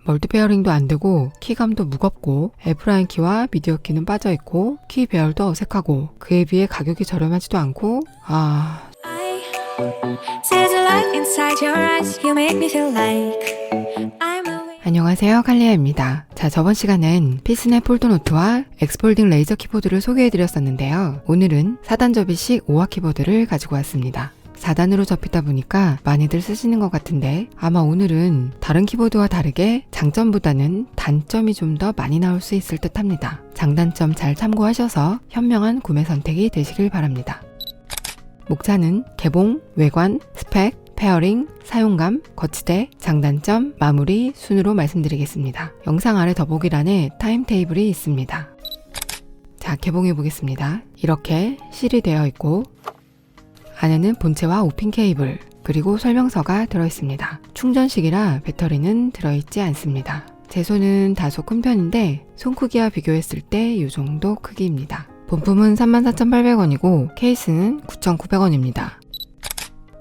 멀티 페어링도 안되고 키감도 무겁고 F라인 키와 미디어 키는 빠져있고 키 배열도 어색하고 그에 비해 가격이 저렴하지도 않고 안녕하세요, 칼리아입니다. 자, 저번 시간엔 피스넷 폴더노트와 엑스폴딩 레이저 키보드를 소개해드렸었는데요. 오늘은 4단 접이식 5화 키보드를 가지고 왔습니다. 4단으로 접히다 보니까 많이들 쓰시는 것 같은데 아마 오늘은 다른 키보드와 다르게 장점보다는 단점이 좀 더 많이 나올 수 있을 듯 합니다. 장단점 잘 참고하셔서 현명한 구매 선택이 되시길 바랍니다. 목차는 개봉, 외관, 스펙, 페어링, 사용감, 거치대, 장단점, 마무리 순으로 말씀드리겠습니다. 영상 아래 더보기란에 타임테이블이 있습니다. 자, 개봉해 보겠습니다. 이렇게 실이 되어 있고 안에는 본체와 오핀 케이블 그리고 설명서가 들어있습니다. 충전식이라 배터리는 들어있지 않습니다. 제 손은 다소 큰 편인데 손 크기와 비교했을 때 이 정도 크기입니다. 본품은 34,800원이고 케이스는 9,900원입니다.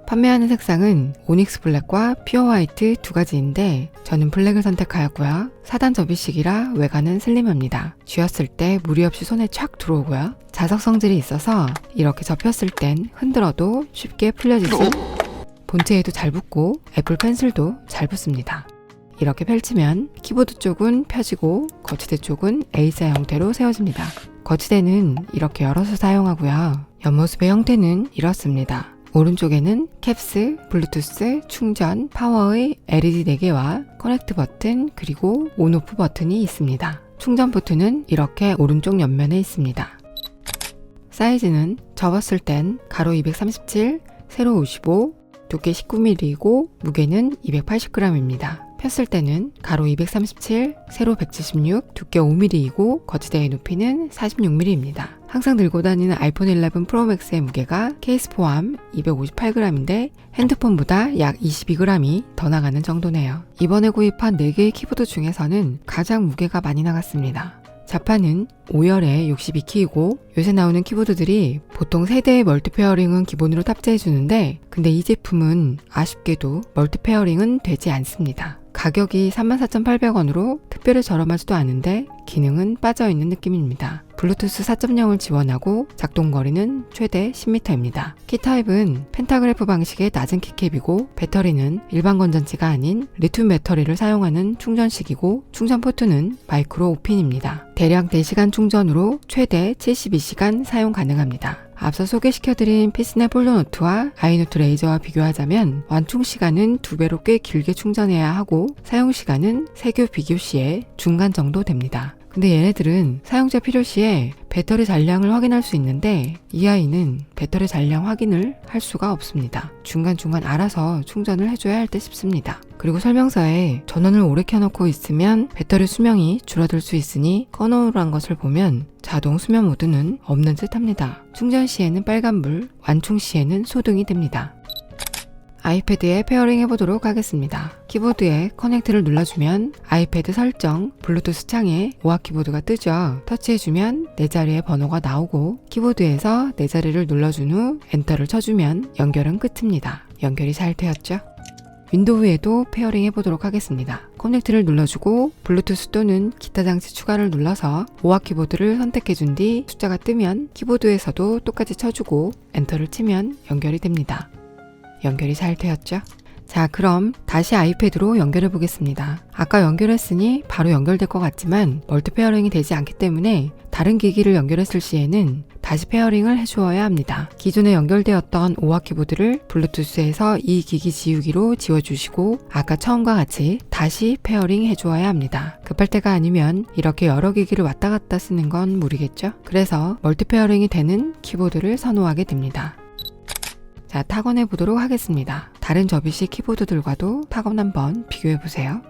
판매하는 색상은 오닉스 블랙과 퓨어 화이트 두 가지인데 저는 블랙을 선택하였고요. 4단 접이식이라 외관은 슬림합니다. 쥐었을 때 무리 없이 손에 촥 들어오고요. 자석 성질이 있어서 이렇게 접혔을 땐 흔들어도 쉽게 풀려지고 본체에도 잘 붙고 애플 펜슬도 잘 붙습니다. 이렇게 펼치면 키보드 쪽은 펴지고 거치대 쪽은 A자 형태로 세워집니다. 거치대는 이렇게 열어서 사용하고요. 옆모습의 형태는 이렇습니다. 오른쪽에는 캡스, 블루투스, 충전, 파워의 LED 4개와 커넥트 버튼 그리고 온오프 버튼이 있습니다. 충전 포트는 이렇게 오른쪽 옆면에 있습니다. 사이즈는 접었을 땐 가로 237, 세로 55, 두께 19mm이고 무게는 280g입니다. 폈을 때는 가로 237, 세로 176, 두께 5mm이고 거치대의 높이는 46mm입니다. 항상 들고 다니는 아이폰 11 프로 맥스의 무게가 케이스 포함 258g인데 핸드폰보다 약 22g이 더 나가는 정도네요. 이번에 구입한 4개의 키보드 중에서는 가장 무게가 많이 나갔습니다. 자판은 5열에 62키이고 요새 나오는 키보드들이 보통 세대의 멀티 페어링은 기본으로 탑재해주는데 근데 이 제품은 아쉽게도 멀티 페어링은 되지 않습니다. 가격이 34,800원으로 특별히 저렴하지도 않은데 기능은 빠져있는 느낌입니다. 블루투스 4.0을 지원하고 작동거리는 최대 10m입니다. 키 타입은 펜타그래프 방식의 낮은 키캡이고 배터리는 일반 건전지가 아닌 리튬 배터리를 사용하는 충전식이고 충전 포트는 마이크로 5핀입니다. 대략 4시간 충전으로 최대 72시간 사용 가능합니다. 앞서 소개시켜드린 피스넷 폴더노트와 아이노트 레이저와 비교하자면 완충시간은 2배로 꽤 길게 충전해야 하고 사용시간은 세교 비교 시에 중간 정도 됩니다. 근데 얘네들은 사용자 필요시에 배터리 잔량을 확인할 수 있는데 이 아이는 배터리 잔량 확인을 할 수가 없습니다. 중간중간 알아서 충전을 해줘야 할 듯 싶습니다. 그리고 설명서에 전원을 오래 켜놓고 있으면 배터리 수명이 줄어들 수 있으니 꺼놓으란 것을 보면 자동 수면 모드는 없는 듯 합니다. 충전 시에는 빨간불, 완충 시에는 소등이 됩니다. 아이패드에 페어링 해보도록 하겠습니다. 키보드에 커넥트를 눌러주면 아이패드 설정, 블루투스 창에 5화 키보드가 뜨죠. 터치해주면 내 자리에 번호가 나오고 키보드에서 내 자리를 눌러준 후 엔터를 쳐주면 연결은 끝입니다. 연결이 잘 되었죠? 윈도우에도 페어링 해보도록 하겠습니다. 커넥트를 눌러주고 블루투스 또는 기타 장치 추가를 눌러서 5화 키보드를 선택해준 뒤 숫자가 뜨면 키보드에서도 똑같이 쳐주고 엔터를 치면 연결이 됩니다. 연결이 잘 되었죠? 자, 그럼 다시 아이패드로 연결해 보겠습니다. 아까 연결했으니 바로 연결될 것 같지만 멀티 페어링이 되지 않기 때문에 다른 기기를 연결했을 시에는 다시 페어링을 해주어야 합니다. 기존에 연결되었던 5화 키보드를 블루투스에서 이 기기 지우기로 지워주시고 아까 처음과 같이 다시 페어링 해주어야 합니다. 급할 때가 아니면 이렇게 여러 기기를 왔다 갔다 쓰는 건 무리겠죠? 그래서 멀티 페어링이 되는 키보드를 선호하게 됩니다. 자, 타건해 보도록 하겠습니다. 다른 접이식 키보드들과도 타건 한번 비교해 보세요.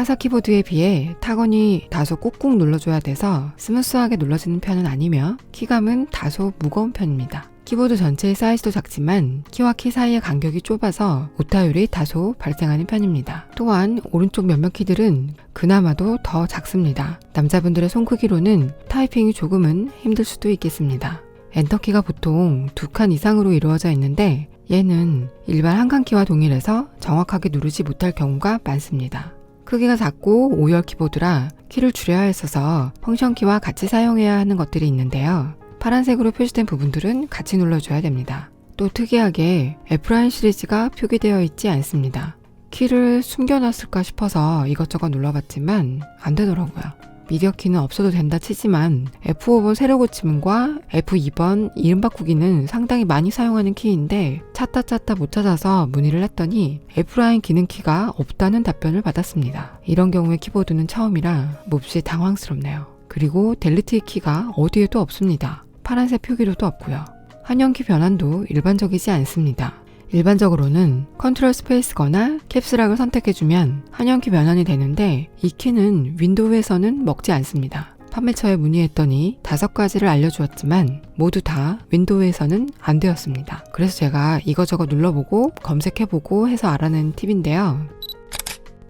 타사 키보드에 비해 타건이 다소 꾹꾹 눌러줘야 돼서 스무스하게 눌러지는 편은 아니며 키감은 다소 무거운 편입니다. 키보드 전체의 사이즈도 작지만 키와 키 사이의 간격이 좁아서 오타율이 다소 발생하는 편입니다. 또한 오른쪽 몇몇 키들은 그나마도 더 작습니다. 남자분들의 손 크기로는 타이핑이 조금은 힘들 수도 있겠습니다. 엔터키가 보통 2칸 이상으로 이루어져 있는데 얘는 일반 한 칸 키와 동일해서 정확하게 누르지 못할 경우가 많습니다. 크기가 작고 O열 키보드라 키를 줄여야 했어서 펑션 키와 같이 사용해야 하는 것들이 있는데요. 파란색으로 표시된 부분들은 같이 눌러줘야 됩니다. 또 특이하게 F라인 시리즈가 표기되어 있지 않습니다. 키를 숨겨놨을까 싶어서 이것저것 눌러봤지만 안 되더라고요. 미디어 키는 없어도 된다 치지만 F5번 세로 고침과 F2번 이름 바꾸기는 상당히 많이 사용하는 키인데 찾다 못 찾아서 문의를 했더니 F라인 기능 키가 없다는 답변을 받았습니다. 이런 경우의 키보드는 처음이라 몹시 당황스럽네요. 그리고 델리트 키가 어디에도 없습니다. 파란색 표기로도 없고요. 한영키 변환도 일반적이지 않습니다. 일반적으로는 컨트롤 스페이스거나 캡스락을 선택해주면 한영키 변환이 되는데 이 키는 윈도우에서는 먹지 않습니다. 판매처에 문의했더니 5가지를 알려주었지만 모두 다 윈도우에서는 안 되었습니다. 그래서 제가 이거저거 눌러보고 검색해보고 해서 알아낸 팁인데요.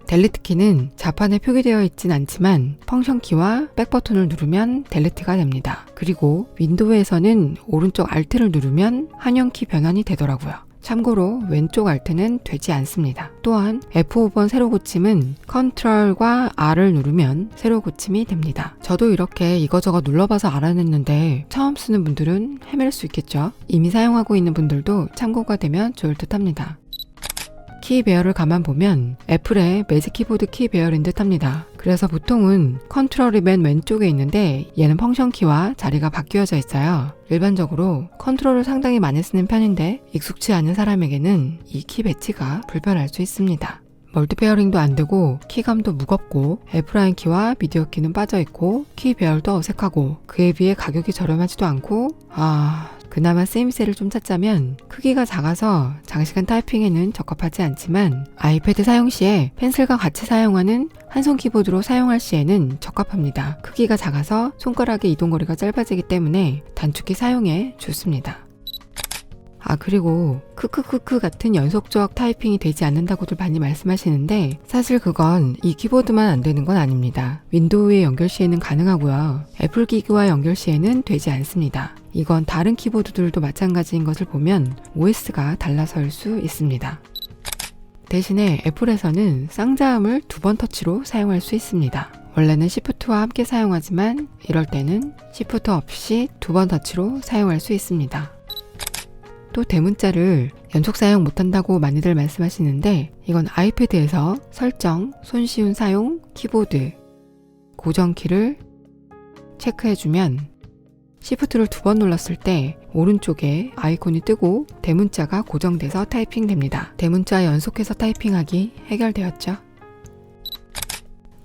델리트 키는 자판에 표기되어 있진 않지만 펑션 키와 백 버튼을 누르면 델리트가 됩니다. 그리고 윈도우에서는 오른쪽 Alt를 누르면 한영키 변환이 되더라고요. 참고로 왼쪽 Alt는 되지 않습니다. 또한 F5번 세로 고침은 컨트롤과 R을 누르면 세로 고침이 됩니다. 저도 이렇게 이거저거 눌러봐서 알아냈는데 처음 쓰는 분들은 헤맬 수 있겠죠. 이미 사용하고 있는 분들도 참고가 되면 좋을 듯 합니다. 키 배열을 가만 보면 애플의 매직 키보드 키 배열인 듯 합니다. 그래서 보통은 컨트롤이 맨 왼쪽에 있는데 얘는 펑션 키와 자리가 바뀌어져 있어요. 일반적으로 컨트롤을 상당히 많이 쓰는 편인데 익숙치 않은 사람에게는 이 키 배치가 불편할 수 있습니다. 멀티 페어링도 안 되고 키감도 무겁고 F라인 키와 미디어 키는 빠져있고 키 배열도 어색하고 그에 비해 가격이 저렴하지도 않고 그나마 쓰임새를 좀 찾자면 크기가 작아서 장시간 타이핑에는 적합하지 않지만 아이패드 사용 시에 펜슬과 같이 사용하는 한손 키보드로 사용할 시에는 적합합니다. 크기가 작아서 손가락의 이동거리가 짧아지기 때문에 단축키 사용에 좋습니다. 그리고 크크크크 같은 연속조각 타이핑이 되지 않는다고들 많이 말씀하시는데 사실 그건 이 키보드만 안 되는 건 아닙니다. 윈도우에 연결 시에는 가능하고요. 애플 기기와 연결 시에는 되지 않습니다. 이건 다른 키보드들도 마찬가지인 것을 보면 OS가 달라서일 수 있습니다. 대신에 애플에서는 쌍자음을 2번 터치로 사용할 수 있습니다. 원래는 Shift와 함께 사용하지만 이럴 때는 Shift 없이 2번 터치로 사용할 수 있습니다. 또 대문자를 연속 사용 못한다고 많이들 말씀하시는데 이건 아이패드에서 설정, 손쉬운 사용, 키보드, 고정키를 체크해주면 Shift를 2번 눌렀을 때 오른쪽에 아이콘이 뜨고 대문자가 고정돼서 타이핑됩니다. 대문자 연속해서 타이핑하기 해결되었죠.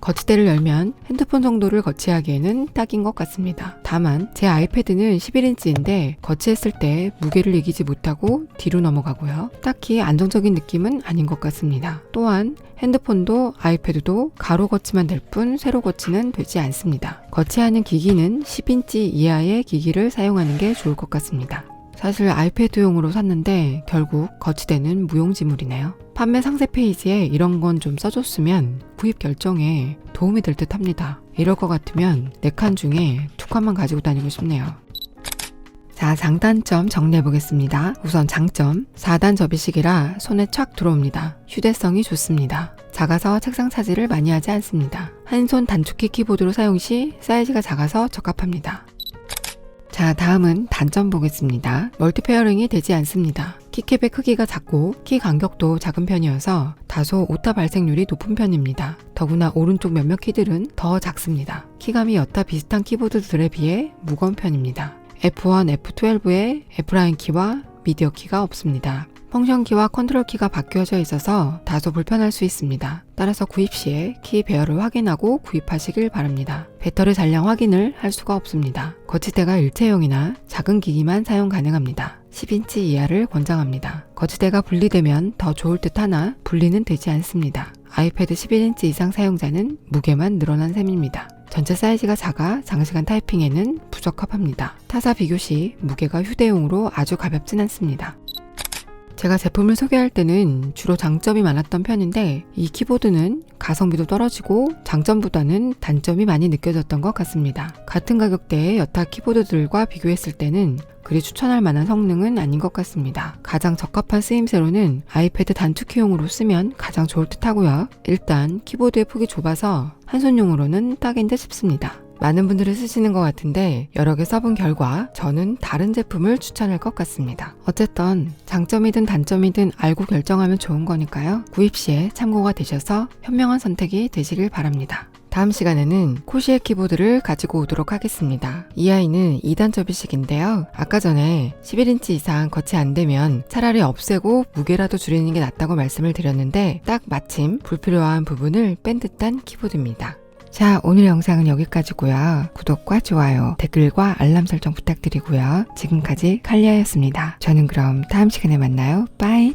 거치대를 열면 핸드폰 정도를 거치하기에는 딱인 것 같습니다. 다만 제 아이패드는 11인치인데 거치했을 때 무게를 이기지 못하고 뒤로 넘어가고요. 딱히 안정적인 느낌은 아닌 것 같습니다. 또한 핸드폰도 아이패드도 가로 거치만 될 뿐 세로 거치는 되지 않습니다. 거치하는 기기는 10인치 이하의 기기를 사용하는 게 좋을 것 같습니다. 사실 아이패드용으로 샀는데 결국 거치대는 무용지물이네요. 판매 상세 페이지에 이런 건 좀 써줬으면 구입 결정에 도움이 될 듯 합니다. 이럴 것 같으면 4칸 중에 2칸만 가지고 다니고 싶네요. 자, 장단점 정리해 보겠습니다. 우선 장점, 4단 접이식이라 손에 촥 들어옵니다. 휴대성이 좋습니다. 작아서 책상 차지를 많이 하지 않습니다. 한손 단축키 키보드로 사용 시 사이즈가 작아서 적합합니다. 자, 다음은 단점 보겠습니다. 멀티 페어링이 되지 않습니다. 키캡의 크기가 작고 키 간격도 작은 편이어서 다소 오타 발생률이 높은 편입니다. 더구나 오른쪽 몇몇 키들은 더 작습니다. 키감이 여타 비슷한 키보드들에 비해 무거운 편입니다. F1, F12에 F라인 키와 미디어 키가 없습니다. 펑션 키와 컨트롤 키가 바뀌어져 있어서 다소 불편할 수 있습니다. 따라서 구입 시에 키 배열을 확인하고 구입하시길 바랍니다. 배터리 잔량 확인을 할 수가 없습니다. 거치대가 일체형이나 작은 기기만 사용 가능합니다. 10인치 이하를 권장합니다. 거치대가 분리되면 더 좋을 듯 하나 분리는 되지 않습니다. 아이패드 11인치 이상 사용자는 무게만 늘어난 셈입니다. 전체 사이즈가 작아 장시간 타이핑에는 부적합합니다. 타사 비교 시 무게가 휴대용으로 아주 가볍진 않습니다. 제가 제품을 소개할 때는 주로 장점이 많았던 편인데 이 키보드는 가성비도 떨어지고 장점보다는 단점이 많이 느껴졌던 것 같습니다. 같은 가격대의 여타 키보드들과 비교했을 때는 그리 추천할 만한 성능은 아닌 것 같습니다. 가장 적합한 쓰임새로는 아이패드 단축키용으로 쓰면 가장 좋을 듯 하고요. 일단 키보드의 폭이 좁아서 한손용으로는 딱인 듯 싶습니다. 많은 분들이 쓰시는 것 같은데 여러 개 써본 결과 저는 다른 제품을 추천할 것 같습니다. 어쨌든 장점이든 단점이든 알고 결정하면 좋은 거니까요. 구입 시에 참고가 되셔서 현명한 선택이 되시길 바랍니다. 다음 시간에는 코시의 키보드를 가지고 오도록 하겠습니다. 이 아이는 2단 접이식인데요. 아까 전에 11인치 이상 거치 안 되면 차라리 없애고 무게라도 줄이는 게 낫다고 말씀을 드렸는데 딱 마침 불필요한 부분을 뺀 듯한 키보드입니다. 자, 오늘 영상은 여기까지고요. 구독과 좋아요, 댓글과 알람 설정 부탁드리고요. 지금까지 칼리아였습니다. 저는 그럼 다음 시간에 만나요. 빠이!